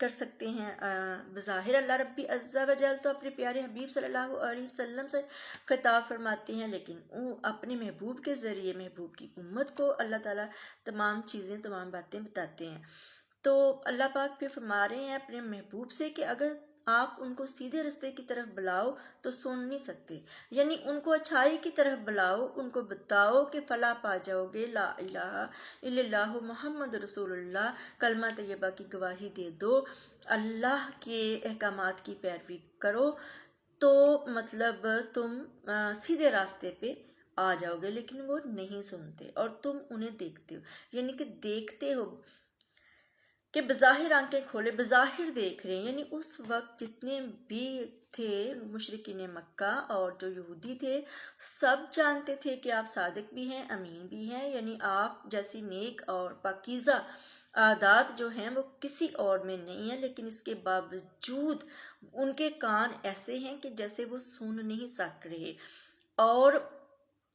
کر سکتے ہیں. بظاہر اللہ ربی عز و جل تو اپنے پیارے حبیب صلی اللہ علیہ وسلم سے خطاب فرماتے ہیں، لیکن وہ اپنے محبوب کے ذریعے محبوب کی امت کو اللہ تعالیٰ تمام چیزیں، تمام باتیں بتاتے ہیں. تو اللہ پاک پھر فرما رہے ہیں اپنے محبوب سے کہ اگر آپ ان کو سیدھے رستے کی طرف بلاؤ تو سن نہیں سکتے، یعنی ان کو اچھائی کی طرف بلاؤ، ان کو بتاؤ کہ فلاح پا جاؤ گے، لا الہ الا اللہ محمد رسول اللہ، کلمہ طیبہ کی گواہی دے دو، اللہ کے احکامات کی پیروی کرو، تو مطلب تم سیدھے راستے پہ آ جاؤ گے. لیکن وہ نہیں سنتے اور تم انہیں دیکھتے ہو، یعنی کہ دیکھتے ہو کہ بظاہر آنکھیں کھولے، بظاہر دیکھ رہے ہیں. یعنی اس وقت جتنے بھی تھے مشرکین مکہ اور جو یہودی تھے، سب جانتے تھے کہ آپ صادق بھی ہیں، امین بھی ہیں، یعنی آپ جیسی نیک اور پاکیزہ عادات جو ہیں وہ کسی اور میں نہیں ہیں. لیکن اس کے باوجود ان کے کان ایسے ہیں کہ جیسے وہ سن نہیں سک رہے، اور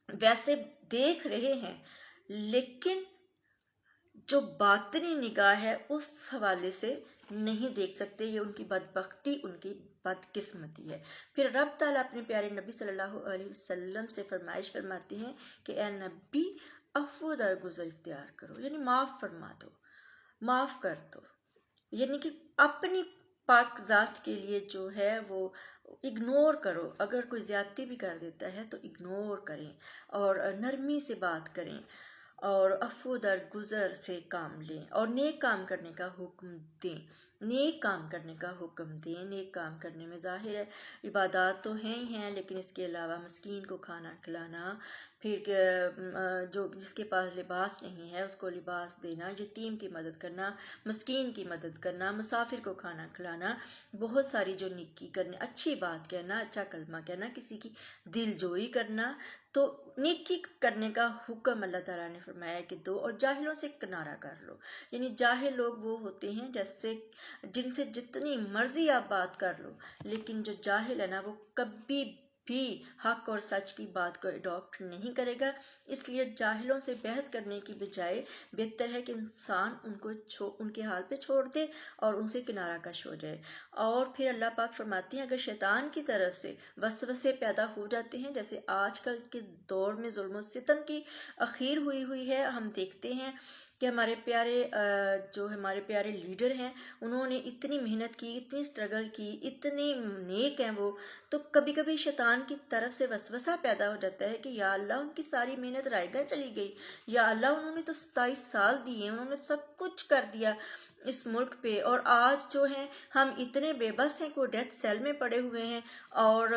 ویسے دیکھ رہے ہیں لیکن جو باطنی نگاہ ہے اس حوالے سے نہیں دیکھ سکتے. یہ ان کی بدبختی، ان کی بدقسمتی ہے. پھر رب تعالیٰ اپنے پیارے نبی صلی اللہ علیہ وسلم سے فرمائش فرماتے ہیں کہ اے نبی عفو درگزر اختیار کرو، یعنی معاف فرما دو، معاف کر دو، یعنی کہ اپنی پاک ذات کے لیے جو ہے وہ اگنور کرو. اگر کوئی زیادتی بھی کر دیتا ہے تو اگنور کریں اور نرمی سے بات کریں اور عفو درگزر سے کام لیں اور نیک کام کرنے کا حکم دیں. نیک کام کرنے کا حکم دیں. نیک کام کرنے میں ظاہر ہے عبادات تو ہیں ہی ہیں، لیکن اس کے علاوہ مسکین کو کھانا کھلانا، پھر جو جس کے پاس لباس نہیں ہے اس کو لباس دینا، یتیم کی مدد کرنا، مسکین کی مدد کرنا، مسافر کو کھانا کھلانا، بہت ساری جو نیکی کرنے، اچھی بات کہنا، اچھا کلمہ کہنا، کسی کی دل جوئی کرنا، تو نیکی کرنے کا حکم اللہ تعالیٰ نے فرمایا کہ دو. اور جاہلوں سے کنارہ کر لو، یعنی جاہل لوگ وہ ہوتے ہیں جیسے جن سے جتنی مرضی آپ بات کر لو، لیکن جو جاہل ہے نا وہ کبھی بھی حق اور سچ کی بات کو اڈاپٹ نہیں کرے گا. اس لیے جاہلوں سے بحث کرنے کی بجائے بہتر ہے کہ انسان ان کے حال پہ چھوڑ دے اور ان سے کنارہ کش ہو جائے. اور پھر اللہ پاک فرماتے ہیں اگر شیطان کی طرف سے وسوسے پیدا ہو جاتے ہیں، جیسے آج کل کے دور میں ظلم و ستم کی اخیر ہوئی ہے، ہم دیکھتے ہیں کہ ہمارے پیارے لیڈر ہیں، انہوں نے اتنی محنت کی، اتنی سٹرگل کی، اتنے نیک ہیں وہ، تو کبھی کبھی شیطان کی طرف سے وسوسہ پیدا ہو جاتا ہے کہ یا اللہ ان کی ساری محنت رائے گاہ چلی گئی، یا اللہ انہوں نے تو 27 سال دیے، انہوں نے سب کچھ کر دیا اس ملک پہ، اور آج جو ہیں ہم اتنے بے بس ہیں، کوئی ڈیتھ سیل میں پڑے ہوئے ہیں، اور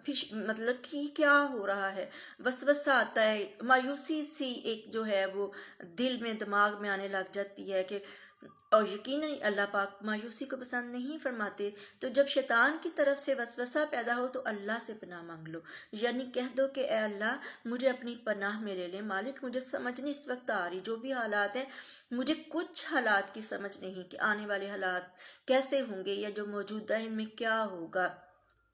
پھر مطلب کہ کیا ہو رہا ہے. وسوسہ آتا ہے، مایوسی سی ایک جو ہے وہ دل میں، دماغ میں آنے لگ جاتی ہے کہ، اور یقیناً اللہ پاک مایوسی کو پسند نہیں فرماتے. تو جب شیطان کی طرف سے وسوسہ پیدا ہو تو اللہ سے پناہ مانگ لو، یعنی کہہ دو کہ اے اللہ مجھے اپنی پناہ میں لے لے. مالک مجھے سمجھ نہیں اس وقت آ رہی، جو بھی حالات ہیں مجھے کچھ حالات کی سمجھ نہیں کہ آنے والے حالات کیسے ہوں گے، یا جو موجودہ ہیں ان میں کیا ہوگا.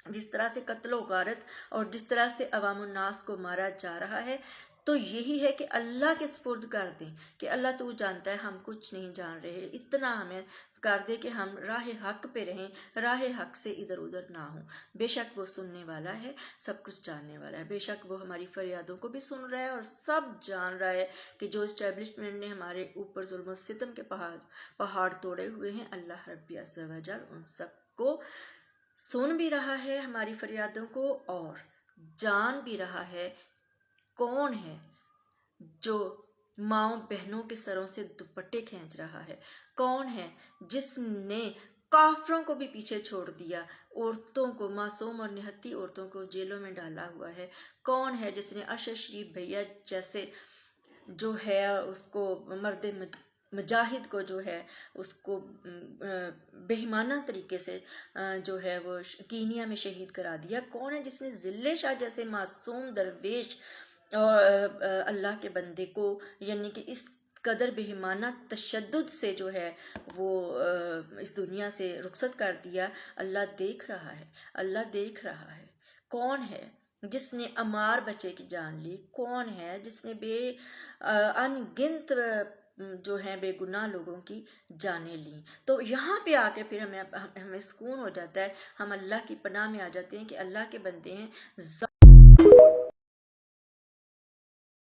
جس طرح سے قتل و غارت اور جس طرح سے عوام الناس کو مارا جا رہا ہے، تو یہی ہے کہ اللہ کے سپرد کر دیں کہ اللہ تو جانتا ہے، ہم کچھ نہیں جان رہے، اتنا ہمیں کر دے کہ ہم راہ حق پہ رہیں، راہ حق سے ادھر ادھر نہ ہوں. بے شک وہ سننے والا ہے، سب کچھ جاننے والا ہے. بے شک وہ ہماری فریادوں کو بھی سن رہا ہے اور سب جان رہا ہے کہ جو اسٹیبلشمنٹ نے ہمارے اوپر ظلم و ستم کے پہاڑ توڑے ہوئے ہیں، اللہ رب عز و جل ان سب کو سن بھی رہا ہے، ہماری فریادوں کو، اور جان بھی رہا ہے کون ہے جو ماؤں بہنوں کے سروں سے دوپٹے کھینچ رہا ہے، کون ہے جس نے کافروں کو بھی پیچھے چھوڑ دیا، عورتوں کو، معصوم اور نہتی عورتوں کو جیلوں میں ڈالا ہوا ہے، کون ہے جس نے ارشد شریف بھیا جیسے جو ہے اس کو مرد مجاہد کو جو ہے اس کو بہیمانہ طریقے سے جو ہے وہ کینیا میں شہید کرا دیا. کون ہے جس نے ذل شاہ جیسے معصوم درویش اور اللہ کے بندے کو، یعنی کہ اس قدر بہیمانہ تشدد سے جو ہے وہ اس دنیا سے رخصت کر دیا. اللہ دیکھ رہا ہے، اللہ دیکھ رہا ہے. کون ہے جس نے عمار بچے کی جان لی؟ کون ہے جس نے بے ان گنت جو ہیں بے گناہ لوگوں کی جانیں لیں۔ تو یہاں پہ آ کے پھر ہمیں سکون ہو جاتا ہے، ہم اللہ کی پناہ میں آ جاتے ہیں کہ اللہ کے بندے ہیں،